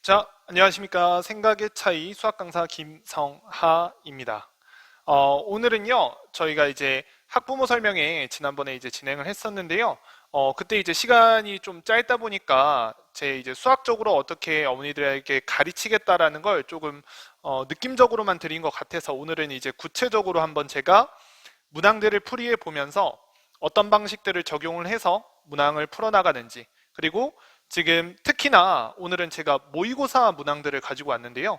자, 안녕하십니까. 생각의 차이 수학 강사 김성하입니다. 오늘은요, 저희가 이제 학부모 설명회 지난번에 이제 진행을 했었는데요. 그때 이제 시간이 좀 짧다 보니까 제 이제 수학적으로 어떻게 어머니들에게 가르치겠다라는 걸 조금 느낌적으로만 드린 것 같아서 오늘은 이제 구체적으로 한번 제가 문항들을 풀이해 보면서 어떤 방식들을 적용을 해서 문항을 풀어나가는지, 그리고 지금 특히나 오늘은 제가 모의고사 문항들을 가지고 왔는데요.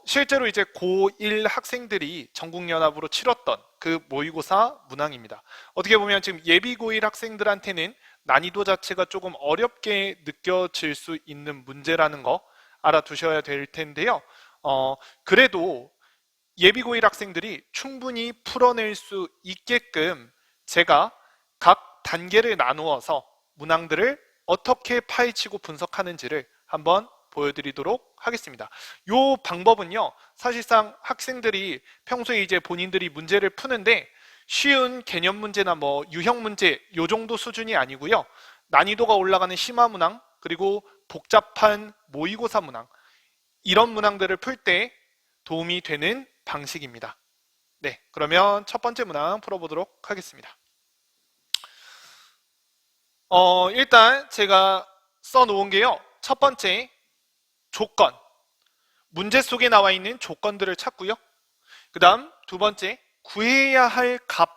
실제로 이제 고1 학생들이 전국연합으로 치렀던 그 모의고사 문항입니다. 어떻게 보면 지금 예비 고1 학생들한테는 난이도 자체가 조금 어렵게 느껴질 수 있는 문제라는 거 알아두셔야 될 텐데요. 그래도 예비 고1 학생들이 충분히 풀어낼 수 있게끔 제가 각 단계를 나누어서 문항들을 어떻게 파헤치고 분석하는지를 한번 보여드리도록 하겠습니다. 이 방법은요, 사실상 학생들이 평소에 이제 본인들이 문제를 푸는데 쉬운 개념 문제나 뭐 유형 문제 요 정도 수준이 아니고요. 난이도가 올라가는 심화 문항, 그리고 복잡한 모의고사 문항, 이런 문항들을 풀 때 도움이 되는 방식입니다. 네, 그러면 첫 번째 문항 풀어보도록 하겠습니다. 일단 제가 써놓은 게요. 첫 번째, 조건. 문제 속에 나와 있는 조건들을 찾고요. 그 다음 두 번째, 구해야 할 값.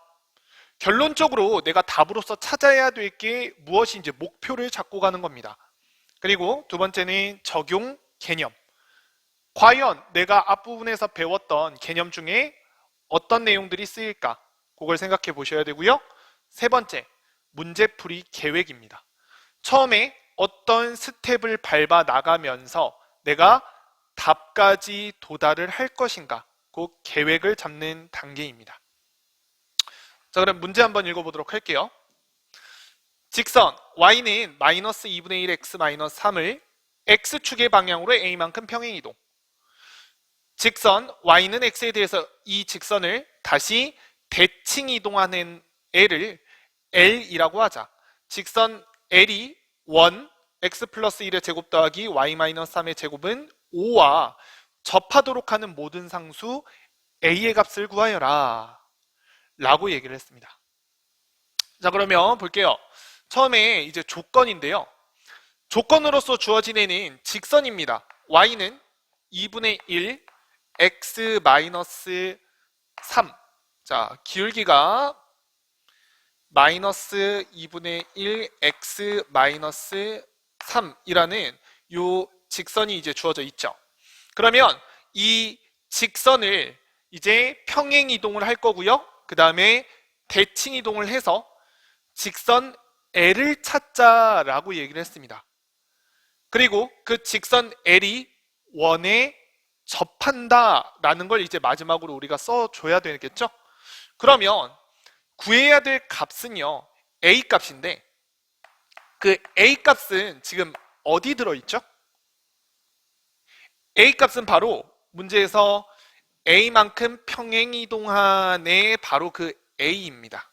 결론적으로 내가 답으로서 찾아야 될 게 무엇인지 목표를 잡고 가는 겁니다. 그리고 두 번째는 적용 개념. 과연 내가 앞부분에서 배웠던 개념 중에 어떤 내용들이 쓰일까? 그걸 생각해 보셔야 되고요. 세 번째, 문제풀이 계획입니다. 처음에 어떤 스텝을 밟아 나가면서 내가 답까지 도달을 할 것인가, 그 계획을 잡는 단계입니다. 자, 그럼 문제 한번 읽어보도록 할게요. 직선 y는 마이너스 2분의 1 x 마이너스 3을 x축의 방향으로 a만큼 평행이동. 직선 y는 x에 대해서 이 직선을 다시 대칭 이동하는 애를 L이라고 하자. 직선 L이 1, x 플러스 1의 제곱 더하기 y 마이너스 3의 제곱은 5와 접하도록 하는 모든 상수 A의 값을 구하여라 라고 얘기를 했습니다. 자, 그러면 볼게요. 처음에 이제 조건인데요. 조건으로서 주어진 애는 직선입니다. y는 2분의 1 x 마이너스 3. 자, 기울기가 마이너스 2분의 1 x 마이너스 3이라는 요 직선이 이제 주어져 있죠. 그러면 이 직선을 이제 평행 이동을 할 거고요. 그 다음에 대칭 이동을 해서 직선 L을 찾자라고 얘기를 했습니다. 그리고 그 직선 L이 원에 접한다라는 걸 이제 마지막으로 우리가 써줘야 되겠죠? 그러면 구해야 될 값은요, A 값인데 그 A 값은 지금 어디 들어있죠? A 값은 바로 문제에서 A만큼 평행이동한의 바로 그 A입니다.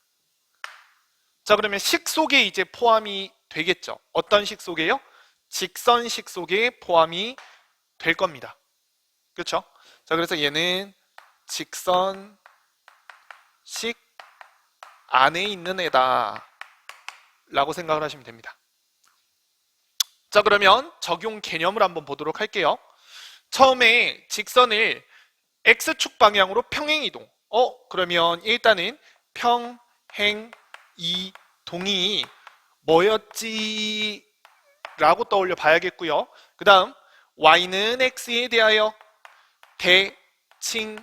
자, 그러면 식 속에 이제 포함이 되겠죠. 어떤 식 속에요? 직선식 속에 포함이 될 겁니다. 그렇죠? 자, 그래서 얘는 직선식 안에 있는 애다 라고 생각을 하시면 됩니다. 자, 그러면 적용 개념을 한번 보도록 할게요. 처음에 직선을 X축 방향으로 평행이동. 그러면 일단은 평행이동이 뭐였지? 라고 떠올려 봐야겠고요. 그 다음 Y는 X에 대하여 대칭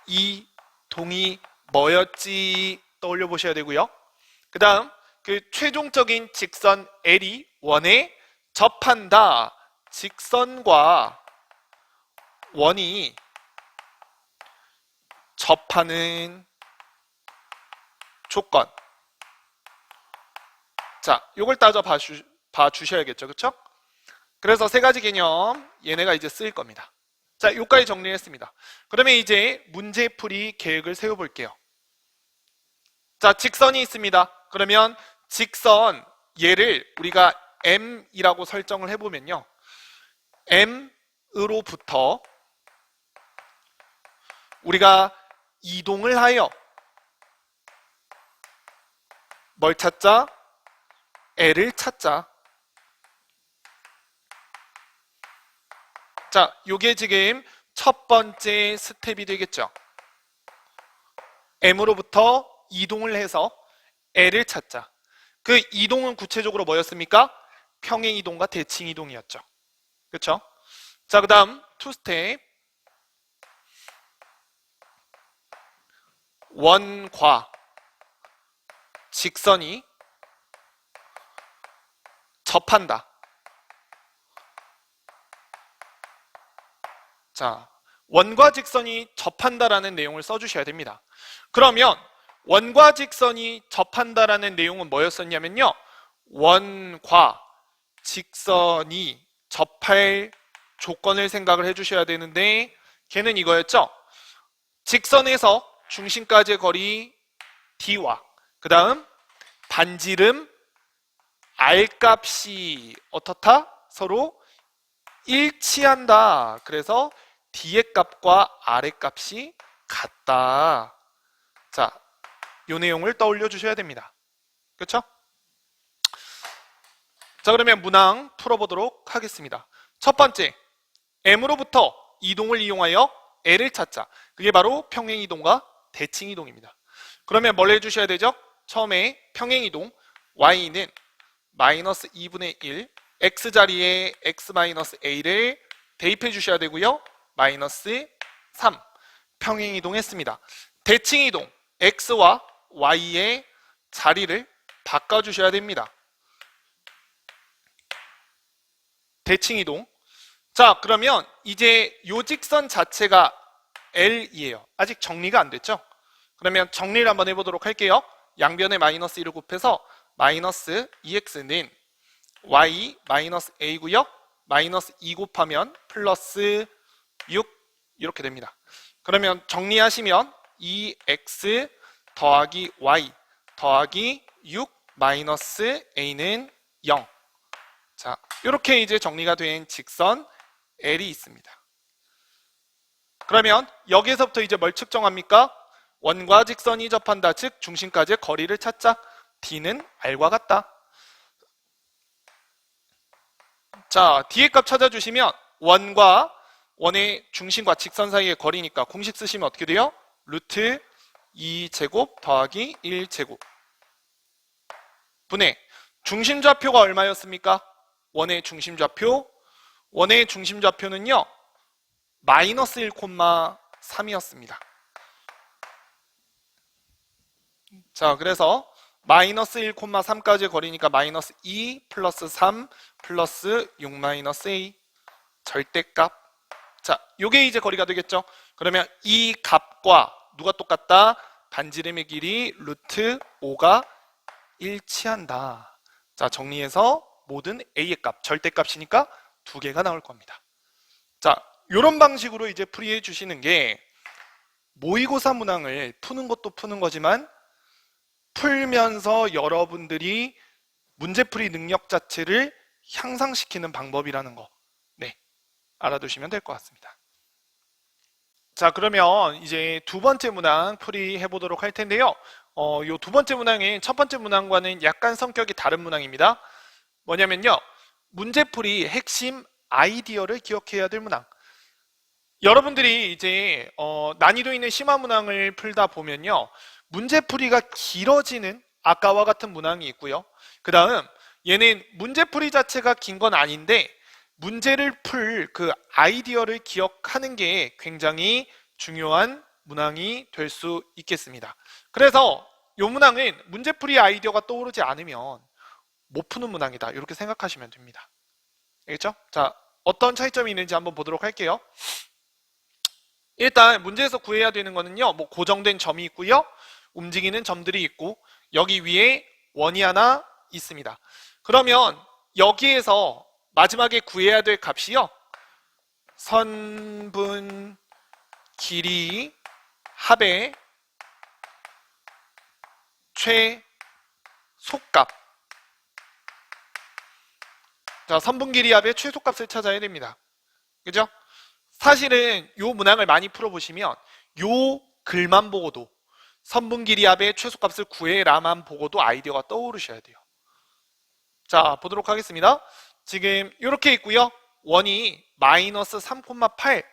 이동이 뭐였지? 떠올려 보셔야 되고요. 그 다음 그 최종적인 직선 L이 원에 접한다. 직선과 원이 접하는 조건. 자, 요걸 따져 봐 주셔야겠죠. 그렇죠? 그래서 세 가지 개념 얘네가 이제 쓰일 겁니다. 자, 요까지 정리했습니다. 그러면 이제 문제풀이 계획을 세워볼게요. 자, 직선이 있습니다. 그러면 직선 얘를 우리가 M이라고 설정을 해보면요. M으로부터 우리가 이동을 하여 뭘 찾자? L을 찾자. 자, 요게 지금 첫 번째 스텝이 되겠죠. M으로부터 이동을 해서 L을 찾자. 그 이동은 구체적으로 뭐였습니까? 평행이동과 대칭이동이었죠. 그렇죠? 자, 그 다음 2스텝. 원과 직선이 접한다. 자, 원과 직선이 접한다라는 내용을 써주셔야 됩니다. 그러면 원과 직선이 접한다라는 내용은 뭐였었냐면요. 원과 직선이 접할 조건을 생각을 해주셔야 되는데 걔는 이거였죠. 직선에서 중심까지의 거리 D와 그 다음 반지름 R 값이 어떻다? 서로 일치한다. 그래서 D의 값과 R의 값이 같다. 자, 이 내용을 떠올려 주셔야 됩니다. 그렇죠? 자, 그러면 문항 풀어보도록 하겠습니다. 첫 번째, M으로부터 이동을 이용하여 L을 찾자. 그게 바로 평행이동과 대칭이동입니다. 그러면 뭘 해주셔야 되죠? 처음에 평행이동 Y는 마이너스 2분의 1 X자리에 X-A를 대입해 주셔야 되고요. 마이너스 3 평행이동했습니다. 대칭이동 X와 Y의 자리를 바꿔주셔야 됩니다. 대칭이동. 자, 그러면 이제 요 직선 자체가 L이에요. 아직 정리가 안 됐죠? 그러면 정리를 한번 해보도록 할게요. 양변에 마이너스 1을 곱해서 마이너스 2x는 y 마이너스 a고요. 마이너스 2 곱하면 플러스 6 이렇게 됩니다. 그러면 정리하시면 2x 더하기 y 더하기 6 마이너스 a는 0. 자, 이렇게 이제 정리가 된 직선 L이 있습니다. 그러면 여기에서부터 이제 뭘 측정합니까? 원과 직선이 접한다. 즉 중심까지의 거리를 찾자. D는 R과 같다. 자, D의 값 찾아주시면 원의 중심과 직선 사이의 거리니까 공식 쓰시면 어떻게 돼요? 루트 2제곱 더하기 1제곱 분의 중심좌표가 얼마였습니까? 원의 중심좌표는요 마이너스 1,3이었습니다. 자, 그래서 마이너스 1,3까지 거리니까 마이너스 2 플러스 3 플러스 6 마이너스 a 절대값. 자, 요게 이제 거리가 되겠죠. 그러면 이 값과 누가 똑같다? 반지름의 길이 루트 5가 일치한다. 자, 정리해서 모든 a의 값, 절대값이니까 두 개가 나올 겁니다. 자, 요런 방식으로 이제 풀이해 주시는 게 모의고사 문항을 푸는 것도 푸는 거지만 풀면서 여러분들이 문제풀이 능력 자체를 향상시키는 방법이라는 거, 네, 알아두시면 될 것 같습니다. 자, 그러면 이제 두 번째 문항 풀이해 보도록 할 텐데요. 요 두 번째 문항은 첫 번째 문항과는 약간 성격이 다른 문항입니다. 뭐냐면요, 문제풀이 핵심 아이디어를 기억해야 될 문항. 여러분들이 이제 난이도 있는 심화 문항을 풀다 보면요, 문제풀이가 길어지는 아까와 같은 문항이 있고요. 그 다음 얘는 문제풀이 자체가 긴 건 아닌데 문제를 풀 그 아이디어를 기억하는 게 굉장히 중요한 문항이 될 수 있겠습니다. 그래서 이 문항은 문제풀이 아이디어가 떠오르지 않으면 못 푸는 문항이다, 이렇게 생각하시면 됩니다. 알겠죠? 자, 어떤 차이점이 있는지 한번 보도록 할게요. 일단 문제에서 구해야 되는 거는요, 뭐 고정된 점이 있고요, 움직이는 점들이 있고, 여기 위에 원이 하나 있습니다. 그러면 여기에서 마지막에 구해야 될 값이요, 선분 길이 합의 최소값. 자, 선분 길이 합의 최소값을 찾아야 됩니다. 그죠? 사실은 요 문항을 많이 풀어보시면 요 글만 보고도 선분 길이 합의 최소값을 구해라만 보고도 아이디어가 떠오르셔야 돼요. 자, 보도록 하겠습니다. 지금 이렇게 있고요. 원이 마이너스 3,8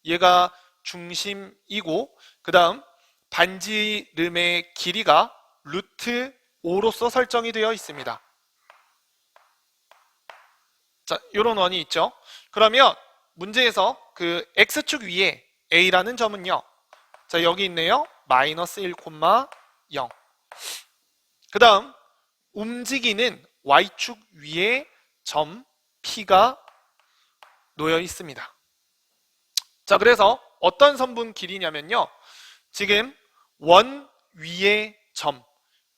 얘가 중심이고 그 다음 반지름의 길이가 루트 5로서 설정이 되어 있습니다. 자, 이런 원이 있죠. 그러면 문제에서 그 x축 위에 a라는 점은요. 자, 여기 있네요. 마이너스 1,0. 그 다음 움직이는 y축 위에 점 p가 놓여 있습니다. 자, 그래서 어떤 선분 길이냐면요. 지금 원 위에 점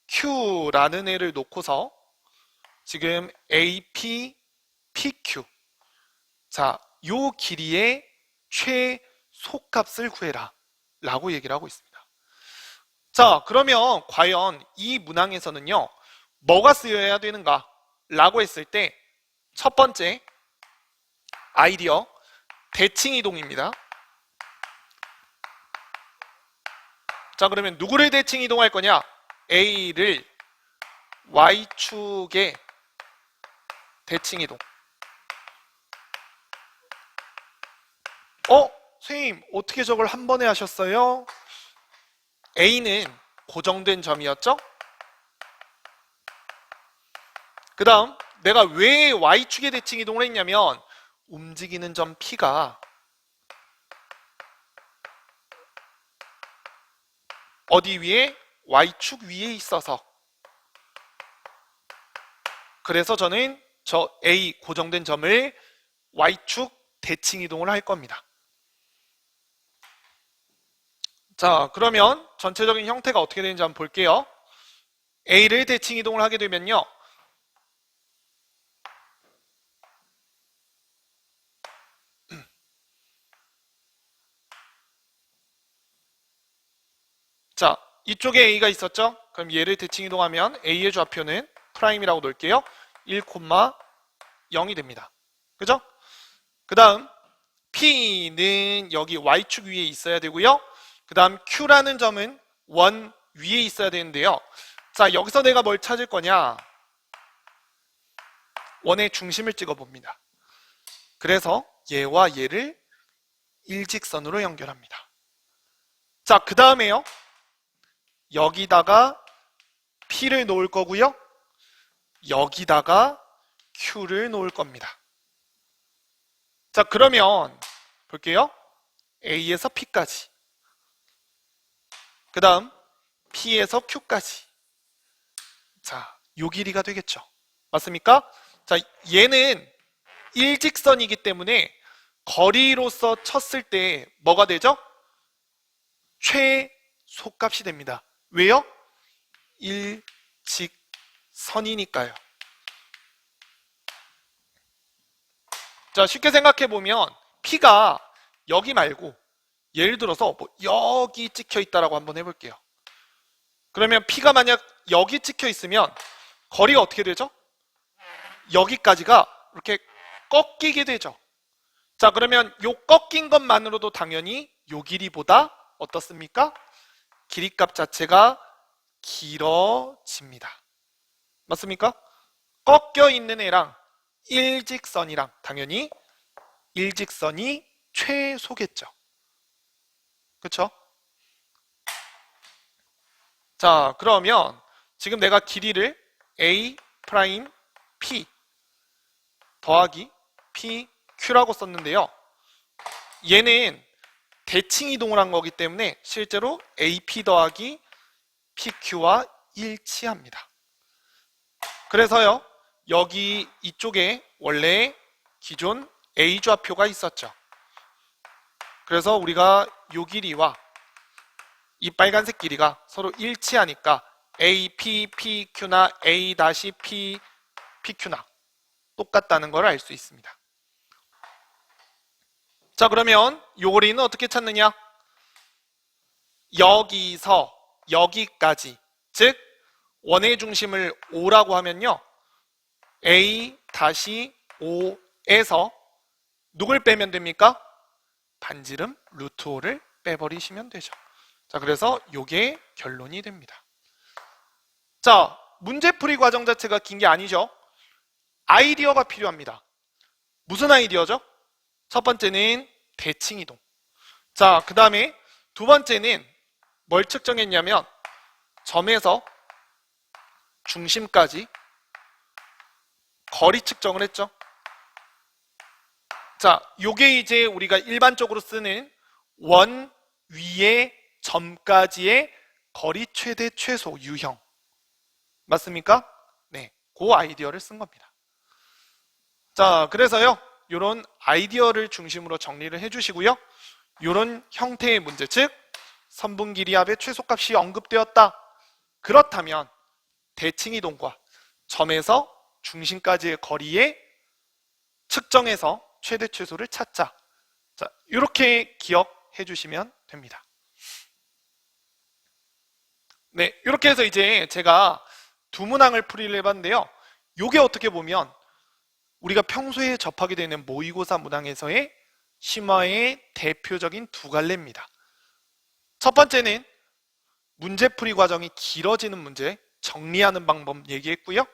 q라는 애를 놓고서 지금 AP, PQ 자, 요 길이의 최소값을 구해라 라고 얘기를 하고 있습니다. 자, 그러면 과연 이 문항에서는요 뭐가 쓰여야 되는가 라고 했을 때 첫 번째 아이디어 대칭이동입니다. 자, 그러면 누구를 대칭이동할 거냐? A를 Y축에 대칭이동. 선생님 어떻게 저걸 한 번에 하셨어요? A는 고정된 점이었죠? 그 다음 내가 왜 Y축에 대칭이동을 했냐면 움직이는 점 P가 어디 위에? Y축 위에 있어서 그래서 저는 저 A 고정된 점을 Y축 대칭이동을 할 겁니다. 자, 그러면 전체적인 형태가 어떻게 되는지 한번 볼게요. A를 대칭이동을 하게 되면요. 자, 이쪽에 A가 있었죠? 그럼 얘를 대칭이동하면 A의 좌표는 프라임이라고 놓을게요. 1,0이 됩니다. 그죠? 그 다음 P는 여기 Y축 위에 있어야 되고요. 그 다음 Q라는 점은 원 위에 있어야 되는데요. 자, 여기서 내가 뭘 찾을 거냐? 원의 중심을 찍어봅니다. 그래서 얘와 얘를 일직선으로 연결합니다. 자, 그 다음에요. 여기다가 P를 놓을 거고요. 여기다가 Q를 놓을 겁니다. 자, 그러면 볼게요. A에서 P까지. 그 다음 P에서 Q까지. 자, 요 길이가 되겠죠. 맞습니까? 자, 얘는 일직선이기 때문에 거리로서 쳤을 때 뭐가 되죠? 최소값이 됩니다. 왜요? 일직선이니까요. 자, 쉽게 생각해 보면 P가 여기 말고 예를 들어서 뭐 여기 찍혀 있다라고 한번 해볼게요. 그러면 P가 만약 여기 찍혀 있으면 거리가 어떻게 되죠? 여기까지가 이렇게 꺾이게 되죠. 자, 그러면 요 꺾인 것만으로도 당연히 요 길이보다 어떻습니까? 길이값 자체가 길어집니다. 맞습니까? 꺾여 있는 애랑 일직선이랑 당연히 일직선이 최소겠죠. 그렇죠? 자, 그러면 지금 내가 길이를 A 프라임 P 더하기 PQ라고 썼는데요. 얘는 대칭 이동을 한 거기 때문에 실제로 AP 더하기 PQ와 일치합니다. 그래서요, 여기 이쪽에 원래 기존 A 좌표가 있었죠. 그래서 우리가 요 길이와 이 빨간색 길이가 서로 일치하니까 AP, PQ나 A-P, PQ나 똑같다는 걸 알 수 있습니다. 자, 그러면 요 거리는 어떻게 찾느냐? 여기서 여기까지, 즉 원의 중심을 O라고 하면요, A-O에서 누굴 빼면 됩니까? 반지름 루트 5를 빼버리시면 되죠. 자, 그래서 요게 결론이 됩니다. 자, 문제풀이 과정 자체가 긴 게 아니죠. 아이디어가 필요합니다. 무슨 아이디어죠? 첫 번째는 대칭이동. 자, 그 다음에 두 번째는 뭘 측정했냐면 점에서 중심까지 거리 측정을 했죠. 자, 요게 이제 우리가 일반적으로 쓰는 원 위에 점까지의 거리 최대 최소 유형 맞습니까? 네, 그 아이디어를 쓴 겁니다. 자, 그래서요 요런 아이디어를 중심으로 정리를 해주시고요, 요런 형태의 문제, 즉 선분 길이합의 최소값이 언급되었다, 그렇다면 대칭이동과 점에서 중심까지의 거리에 측정해서 최대 최소를 찾자. 자, 이렇게 기억해 주시면 됩니다. 네, 이렇게 해서 이제 제가 두 문항을 풀이를 해봤는데요, 요게 어떻게 보면 우리가 평소에 접하게 되는 모의고사 문항에서의 심화의 대표적인 두 갈래입니다. 첫 번째는 문제풀이 과정이 길어지는 문제 정리하는 방법 얘기했고요,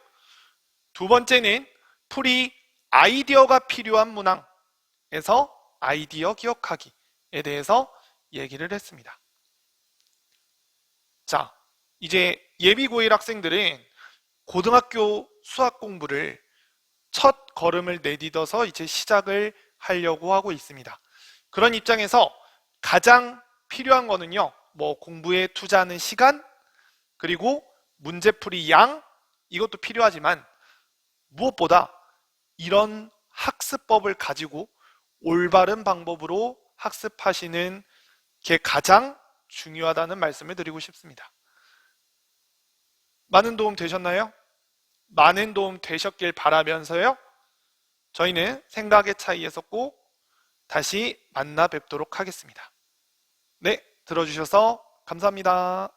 두 번째는 풀이 아이디어가 필요한 문항에서 아이디어 기억하기에 대해서 얘기를 했습니다. 자, 이제 예비 고1 학생들은 고등학교 수학 공부를 첫 걸음을 내딛어서 이제 시작을 하려고 하고 있습니다. 그런 입장에서 가장 필요한 거는요, 뭐 공부에 투자하는 시간, 그리고 문제풀이 양, 이것도 필요하지만 무엇보다 이런 학습법을 가지고 올바른 방법으로 학습하시는 게 가장 중요하다는 말씀을 드리고 싶습니다. 많은 도움 되셨나요? 많은 도움 되셨길 바라면서요, 저희는 생각의 차이에서 꼭 다시 만나 뵙도록 하겠습니다. 네, 들어주셔서 감사합니다.